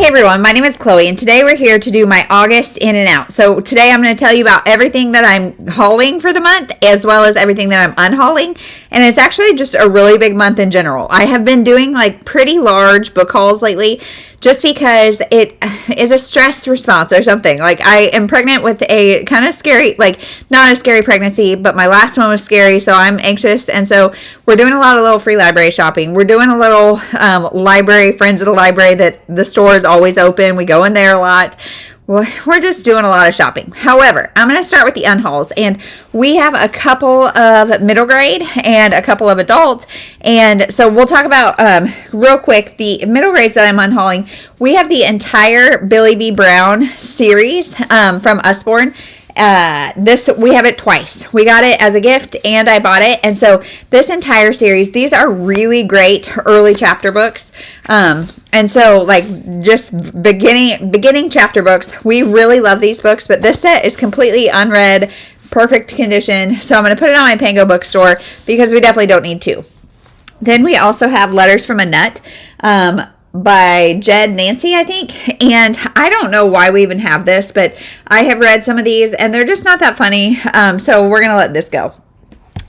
everyone, my name is Chloe, and today we're here to do my August in and out. So today I'm going to tell you about everything that I'm hauling for the month, as well as everything that I'm unhauling, and it's actually just a really big month in general. I have been doing like pretty large book hauls lately, just because it is a stress response or something. Like, I am pregnant with a kind of scary, like not a scary pregnancy, but my last one was scary, so I'm anxious, and so we're doing a lot of little free library shopping. We're doing a little library, friends of the library, that the store is always open. We go in there a lot. We're just doing a lot of shopping. However, I'm going to start with the unhauls, and we have a couple of middle grade and a couple of adults, and so we'll talk about real quick the middle grades that I'm unhauling. We have the entire Billy B. Brown series from Usborne. We have it twice. We got it as a gift and I bought it. And so this entire series, these are really great early chapter books. And so like just beginning chapter books, we really love these books, but this set is completely unread, perfect condition. So I'm going to put it on my Pango bookstore because we definitely don't need to. Then we also have Letters from a Nut, by Jed Nancy, I think. And I don't know why we even have this, but I have read some of these and they're just not that funny. So we're going to let this go.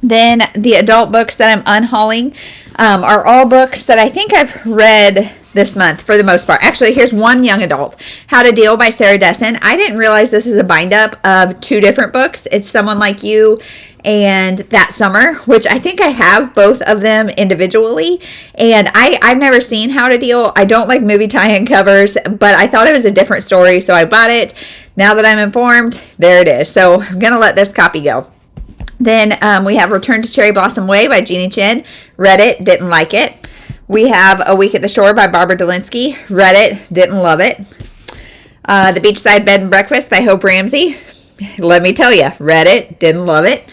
Then the adult books that I'm unhauling are all books that I think I've read this month for the most part. Actually, here's one young adult, How to Deal by Sarah Dessen. I didn't realize this is a bind up of two different books. It's Someone Like You and That Summer, which I think I have both of them individually. And I've never seen How to Deal. I don't like movie tie-in covers, but I thought it was a different story, so I bought it. Now that I'm informed, there it is. So I'm going to let this copy go. Then we have Return to Cherry Blossom Way by Jeannie Chin. Read it, didn't like it. We have A Week at the Shore by Barbara Delinsky. Read it, didn't love it. The Beachside Bed and Breakfast by Hope Ramsey. Let me tell you, read it, didn't love it.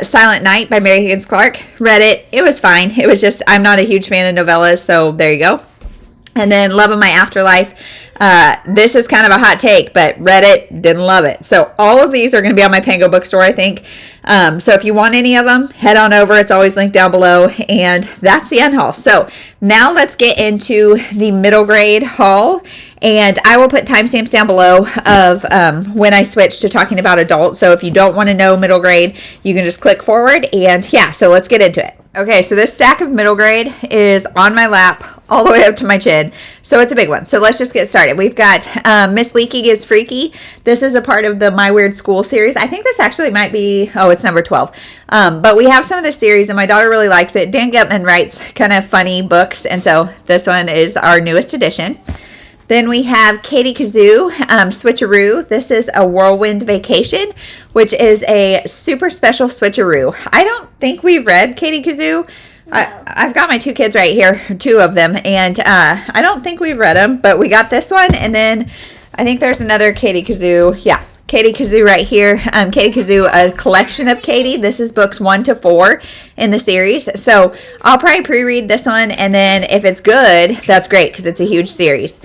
Silent Night by Mary Higgins Clark. Read it, it was fine. It was just, I'm not a huge fan of novellas, so there you go. And then Love of My Afterlife. This is kind of a hot take, but read it, didn't love it. So all of these are going to be on my Pango bookstore, I think. So if you want any of them, head on over. It's always linked down below. And that's the unhaul. So now let's get into the middle grade haul. And I will put timestamps down below of when I switch to talking about adult. So if you don't want to know middle grade, you can just click forward. And yeah, so let's get into it. Okay, so this stack of middle grade is on my lap all the way up to my chin. So it's a big one. So let's just get started. We've got Miss Leaky is Freaky. This is a part of the My Weird School series. I think this actually might be, it's number 12. But we have some of this series and my daughter really likes it. Dan Gutman writes kind of funny books. And so this one is our newest edition. Then we have Katie Kazoo, Switcheroo. This is a Whirlwind Vacation, which is a super special switcheroo. I don't think we've read Katie Kazoo. No. I've got my two kids right here, two of them, and I don't think we've read them, but we got this one, and then I think there's another Katie Kazoo. Yeah, Katie Kazoo right here. Katie Kazoo, a collection of Katie. This is books 1 to 4 in the series. So I'll probably pre-read this one, and then if it's good, that's great because it's a huge series.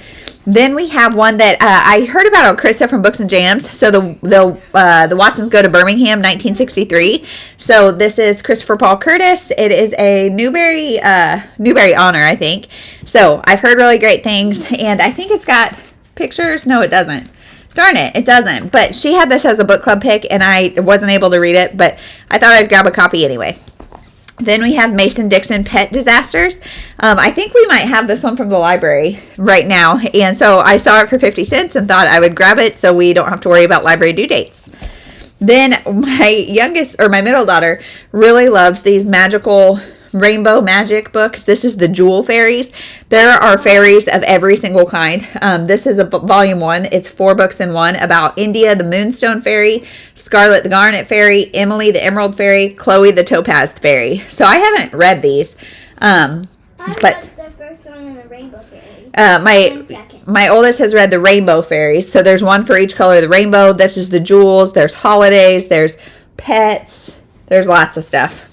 Then we have one that I heard about on Krista from Books and Jams. So the Watsons Go to Birmingham, 1963. So this is Christopher Paul Curtis. It is a Newbery honor, I think. So I've heard really great things, and I think it's got pictures. No, it doesn't. Darn it, it doesn't. But she had this as a book club pick, and I wasn't able to read it, but I thought I'd grab a copy anyway. Then we have Mason Dixon Pet Disasters. I think we might have this one from the library right now. And so I saw it for 50 cents and thought I would grab it so we don't have to worry about library due dates. Then my middle daughter really loves these magical rainbow magic books. This is the Jewel Fairies. There are fairies of every single kind. This is a volume 1. It's 4 books in one about India, the Moonstone Fairy, Scarlet the Garnet Fairy, Emily the Emerald Fairy, Chloe the Topaz Fairy. So I haven't read these. But the first one and the Rainbow Fairies. My oldest has read the Rainbow Fairies. So there's one for each color of the rainbow. This is the jewels. There's holidays. There's pets. There's lots of stuff.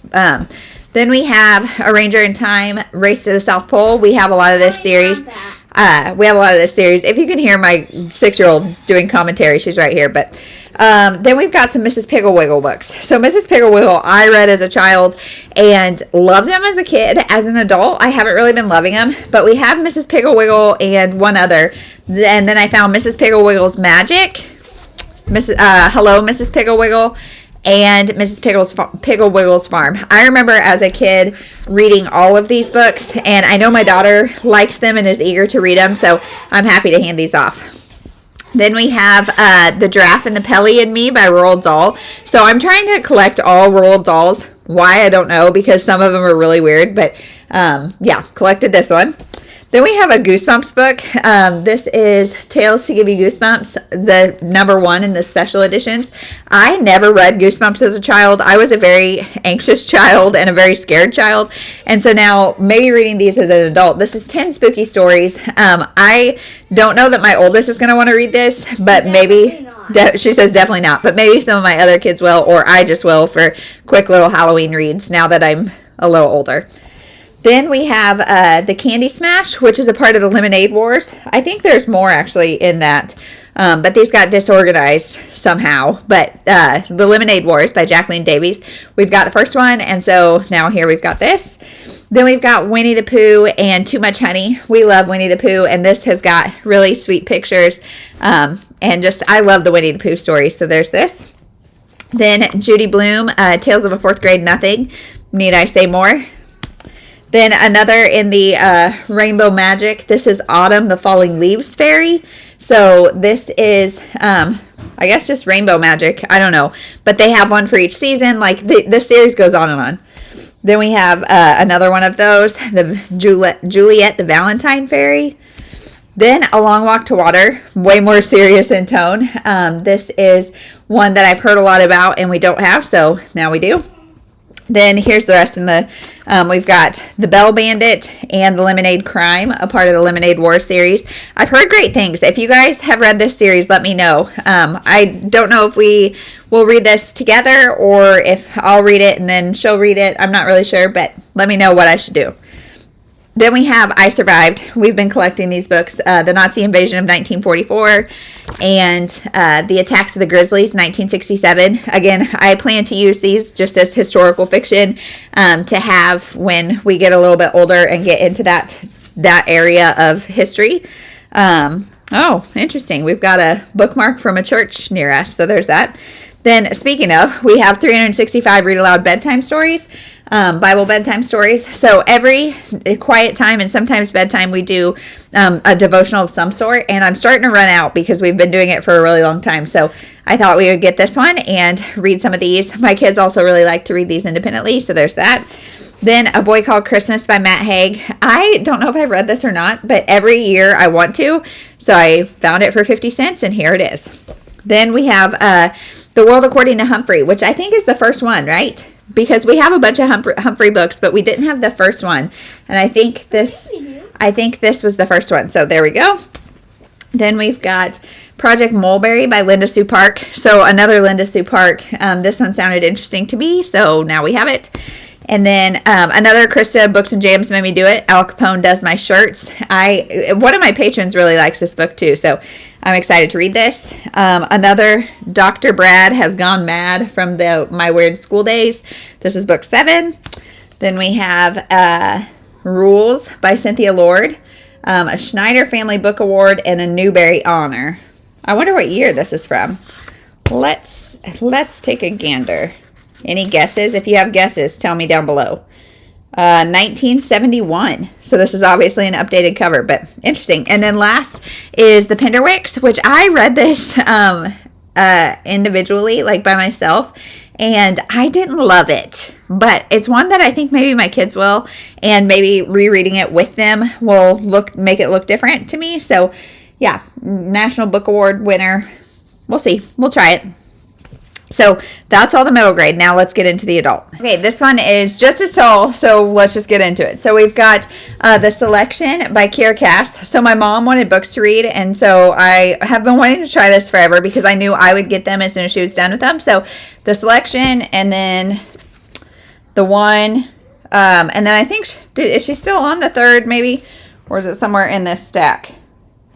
Then we have A Ranger in Time, Race to the South Pole. We have a lot of this series. We have a lot of this series. If you can hear my 6-year-old doing commentary, she's right here. But Then we've got some Mrs. Piggle Wiggle books. So Mrs. Piggle Wiggle, I read as a child and loved them as a kid. As an adult, I haven't really been loving them. But we have Mrs. Piggle Wiggle and one other. And then I found Mrs. Piggle Wiggle's Magic. Hello, Mrs. Piggle Wiggle. And Mrs. Piggle Wiggle's Farm. I remember as a kid reading all of these books, and I know my daughter likes them and is eager to read them, so I'm happy to hand these off. Then we have The Giraffe and the Pelly and Me by Roald Dahl. So I'm trying to collect all Roald Dahls. Why, I don't know, because some of them are really weird, but yeah, collected this one. Then we have a Goosebumps book. This is Tales to Give You Goosebumps, the #1 in the special editions. I never read Goosebumps as a child. I was a very anxious child and a very scared child. And so now, maybe reading these as an adult, this is 10 spooky stories. I don't know that my oldest is going to want to read this, but maybe, she says definitely not, but maybe some of my other kids will, or I just will for quick little Halloween reads now that I'm a little older. Then we have the Candy Smash, which is a part of the Lemonade Wars. I think there's more actually in that, but these got disorganized somehow. But the Lemonade Wars by Jacqueline Davies. We've got the first one, and so now here we've got this. Then we've got Winnie the Pooh and Too Much Honey. We love Winnie the Pooh, and this has got really sweet pictures. And just, I love the Winnie the Pooh stories, so there's this. Then Judy Blume, Tales of a Fourth Grade Nothing. Need I say more? Then another in the Rainbow Magic. This is Autumn, the Falling Leaves Fairy. So this is, I guess, just Rainbow Magic. I don't know. But they have one for each season. Like, the series goes on and on. Then we have another one of those, the Juliet, the Valentine Fairy. Then A Long Walk to Water, way more serious in tone. This is one that I've heard a lot about and we don't have, so now we do. Then here's the rest in the, we've got The Bell Bandit and The Lemonade Crime, a part of the Lemonade War series. I've heard great things. If you guys have read this series, let me know. I don't know if we will read this together or if I'll read it and then she'll read it. I'm not really sure, but let me know what I should do. Then we have I Survived. We've been collecting these books, The Nazi Invasion of 1944 and The Attacks of the Grizzlies, 1967. Again, I plan to use these just as historical fiction to have when we get a little bit older and get into that area of history. Oh, interesting. We've got a bookmark from a church near us, so there's that. Then, speaking of, we have 365 read aloud bedtime stories. Bible bedtime stories. So every quiet time and sometimes bedtime we do a devotional of some sort, and I'm starting to run out because we've been doing it for a really long time. So I thought we would get this one and read some of these. My kids also really like to read these independently, so there's that. Then A Boy Called Christmas by Matt Haig. I don't know if I've read this or not, but every year I want to, so I found it for 50 cents and here it is. Then we have The World According to Humphrey, which I think is the first one, right? Because we have a bunch of Humphrey books, but we didn't have the first one. And I think this was the first one. So there we go. Then we've got Project Mulberry by Linda Sue Park. So another Linda Sue Park. This one sounded interesting to me, so now we have it. And then another Krista Books and Jams Made Me Do It. Al Capone Does My Shirts. One of my patrons really likes this book too, so I'm excited to read this. Another Dr. Brad Has Gone Mad from My Weird School Days. This is book 7. Then we have Rules by Cynthia Lord, a Schneider Family Book Award, and a Newbery Honor. I wonder what year this is from. Let's take a gander. Any guesses? If you have guesses, tell me down below. 1971. So this is obviously an updated cover, but interesting. And then last is The Penderwicks, which I read this individually, like by myself, and I didn't love it. But it's one that I think maybe my kids will, and maybe rereading it with them will make it look different to me. So yeah, National Book Award winner. We'll see. We'll try it. So that's all the middle grade. Now let's get into the adult. Okay, this one is just as tall, so let's just get into it. So we've got The Selection by Kiera Cass. So my mom wanted books to read, and so I have been wanting to try this forever because I knew I would get them as soon as she was done with them. So The Selection, and then the one, and then I think, is she still on the third maybe? Or is it somewhere in this stack?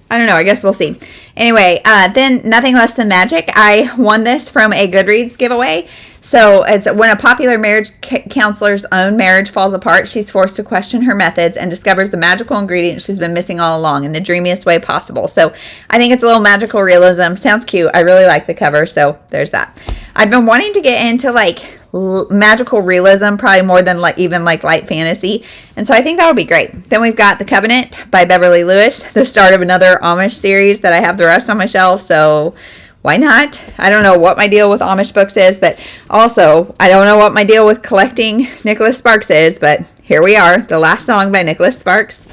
I don't know. I guess we'll see. Anyway, then Nothing Less Than Magic. I won this from a Goodreads giveaway. So it's when a popular marriage counselor's own marriage falls apart, she's forced to question her methods and discovers the magical ingredient she's been missing all along in the dreamiest way possible. So I think it's a little magical realism. Sounds cute. I really like the cover. So there's that. I've been wanting to get into like magical realism, probably more than like even like light fantasy, and so I think that would be great. Then we've got The Covenant by Beverly Lewis, the start of another Amish series that I have the rest on my shelf, so why not? I don't know what my deal with Amish books is, but also I don't know what my deal with collecting Nicholas Sparks is, but here we are, The Last Song by Nicholas Sparks.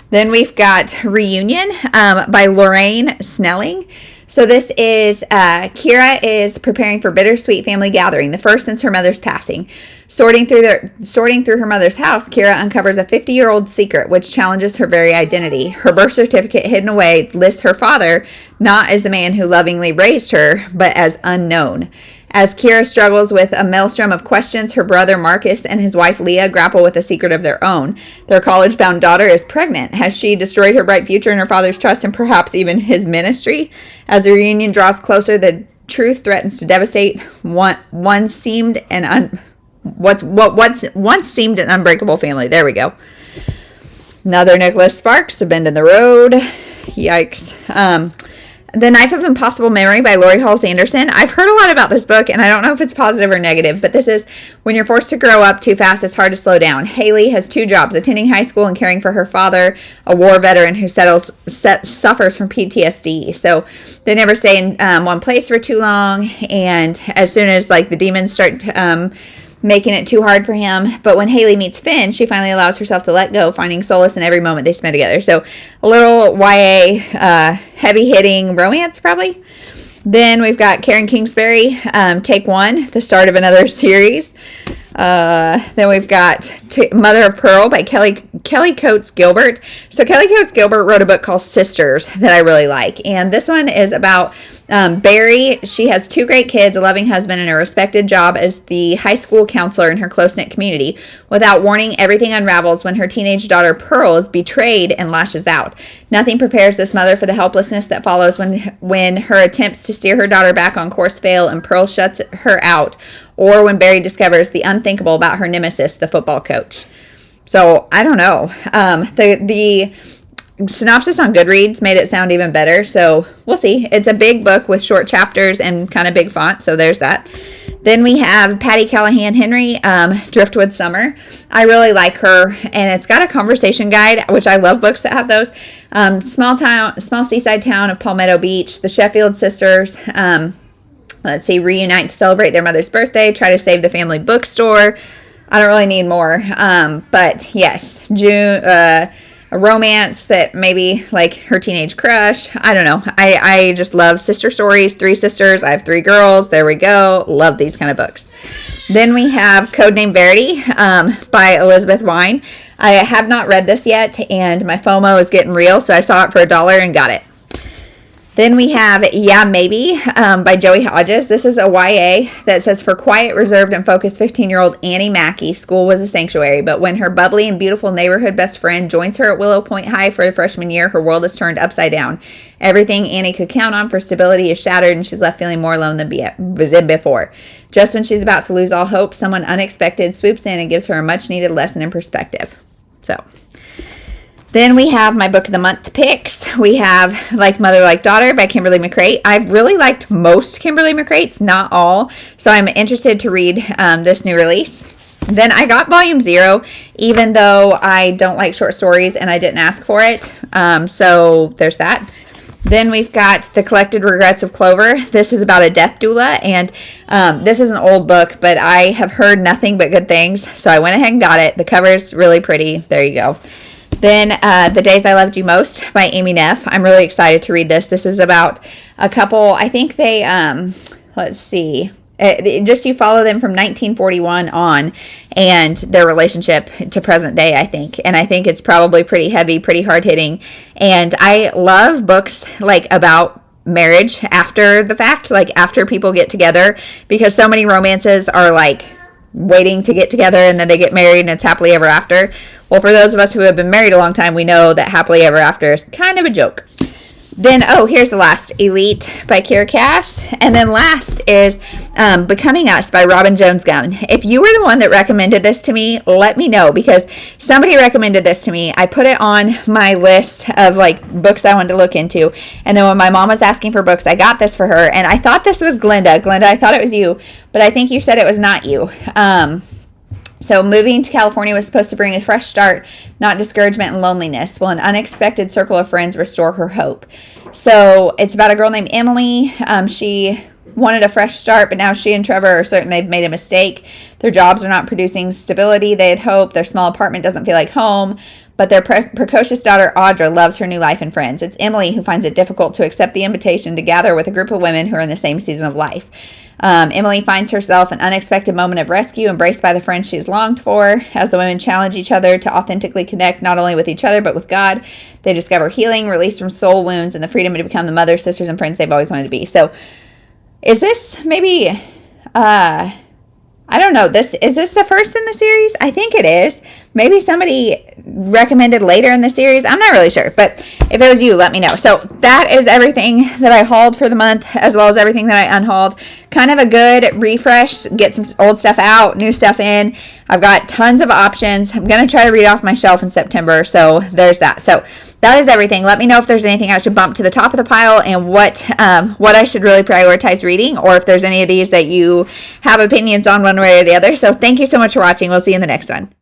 Then we've got Reunion by Lorraine Snelling. So this is, Kira is preparing for bittersweet family gathering, the first since her mother's passing. Sorting through her mother's house, Kira uncovers a 50-year-old secret which challenges her very identity. Her birth certificate hidden away lists her father not as the man who lovingly raised her, but as unknown. As Kira struggles with a maelstrom of questions, her brother Marcus and his wife Leah grapple with a secret of their own. Their college-bound daughter is pregnant. Has she destroyed her bright future and her father's trust and perhaps even his ministry? As the reunion draws closer, the truth threatens to devastate what once seemed an unbreakable family. There we go. Another Nicholas Sparks, A Bend in the Road. Yikes. The Knife of Impossible Memory by Lori Halls Anderson. I've heard a lot about this book, and I don't know if it's positive or negative, but this is when you're forced to grow up too fast, it's hard to slow down. Haley has two jobs, attending high school and caring for her father, a war veteran who suffers from PTSD. So they never stay in one place for too long, and as soon as like the demons start making it too hard for him. But when Haley meets Finn, she finally allows herself to let go, finding solace in every moment they spend together. So a little YA, heavy-hitting romance, probably. Then we've got Karen Kingsbury, Take One, the start of another series. Then we've got Mother of Pearl by Kelly Coates Gilbert. So Kelly Coates Gilbert wrote a book called Sisters that I really like. And this one is about Barry. She has two great kids, a loving husband, and a respected job as the high school counselor in her close-knit community. Without warning, everything unravels when her teenage daughter Pearl is betrayed and lashes out. Nothing prepares this mother for the helplessness that follows when her attempts to steer her daughter back on course fail and Pearl shuts her out, or when Barry discovers the unthinkable about her nemesis, the football coach. So, I don't know. The synopsis on Goodreads made it sound even better, so we'll see. It's a big book with short chapters and kind of big font, so there's that. Then we have Patty Callahan Henry, Driftwood Summer. I really like her, and it's got a conversation guide, which I love books that have those. Small seaside town of Palmetto Beach, the Sheffield sisters, let's see, reunite to celebrate their mother's birthday, try to save the family bookstore. I don't really need more, but yes, June, a romance that maybe like her teenage crush. I don't know. I just love sister stories. 3 sisters. I have 3 girls. There we go. Love these kind of books. Then we have Codename Verity by Elizabeth Wine. I have not read this yet, and my FOMO is getting real, so I saw it for $1 and got it. Then we have Yeah Maybe by Joey Hodges. This is a YA that says, for quiet, reserved, and focused 15-year-old Annie Mackey, school was a sanctuary. But when her bubbly and beautiful neighborhood best friend joins her at Willow Point High for her freshman year, her world is turned upside down. Everything Annie could count on for stability is shattered, and she's left feeling more alone than before. Just when she's about to lose all hope, someone unexpected swoops in and gives her a much-needed lesson in perspective. So then we have my book of the month picks. We have Like Mother, Like Daughter by Kimberly McCreight. I've really liked most Kimberly McCreight's, not all. So I'm interested to read this new release. Then I got volume 0, even though I don't like short stories and I didn't ask for it. So there's that. Then we've got The Collected Regrets of Clover. This is about a death doula, and this is an old book, but I have heard nothing but good things, so I went ahead and got it. The cover's really pretty. There you go. Then The Days I Loved You Most by Amy Neff. I'm really excited to read this. This is about a couple, I think they, let's see, just you follow them from 1941 on and their relationship to present day, I think. And I think it's probably pretty heavy, pretty hard-hitting. And I love books like about marriage after the fact, like after people get together, because so many romances are like waiting to get together and then they get married and it's happily ever after. Well, for those of us who have been married a long time, we know that happily ever after is kind of a joke. Then, here's the last, Elite by Kira Cass. And then last is Becoming Us by Robin Jones Gunn. If you were the one that recommended this to me, let me know, because somebody recommended this to me. I put it on my list of like books I wanted to look into. And then when my mom was asking for books, I got this for her. And I thought this was Glenda. Glenda, I thought it was you, but I think you said it was not you. So moving to California was supposed to bring a fresh start, not discouragement and loneliness. Will an unexpected circle of friends restore her hope? So it's about a girl named Emily. She wanted a fresh start, but now she and Trevor are certain they've made a mistake. Their jobs are not producing stability they had hoped. Their small apartment doesn't feel like home. But their precocious daughter, Audra, loves her new life and friends. It's Emily who finds it difficult to accept the invitation to gather with a group of women who are in the same season of life. Emily finds herself an unexpected moment of rescue, embraced by the friends she has longed for. As the women challenge each other to authentically connect not only with each other, but with God, they discover healing, release from soul wounds, and the freedom to become the mothers, sisters, and friends they've always wanted to be. So is this maybe... I don't know. Is this the first in the series? I think it is. Maybe somebody recommended later in the series. I'm not really sure, but if it was you, let me know. So that is everything that I hauled for the month, as well as everything that I unhauled. Kind of a good refresh, get some old stuff out, new stuff in. I've got tons of options. I'm going to try to read off my shelf in September, so there's that. So that is everything. Let me know if there's anything I should bump to the top of the pile and what I should really prioritize reading, or if there's any of these that you have opinions on one way or the other. So thank you so much for watching. We'll see you in the next one.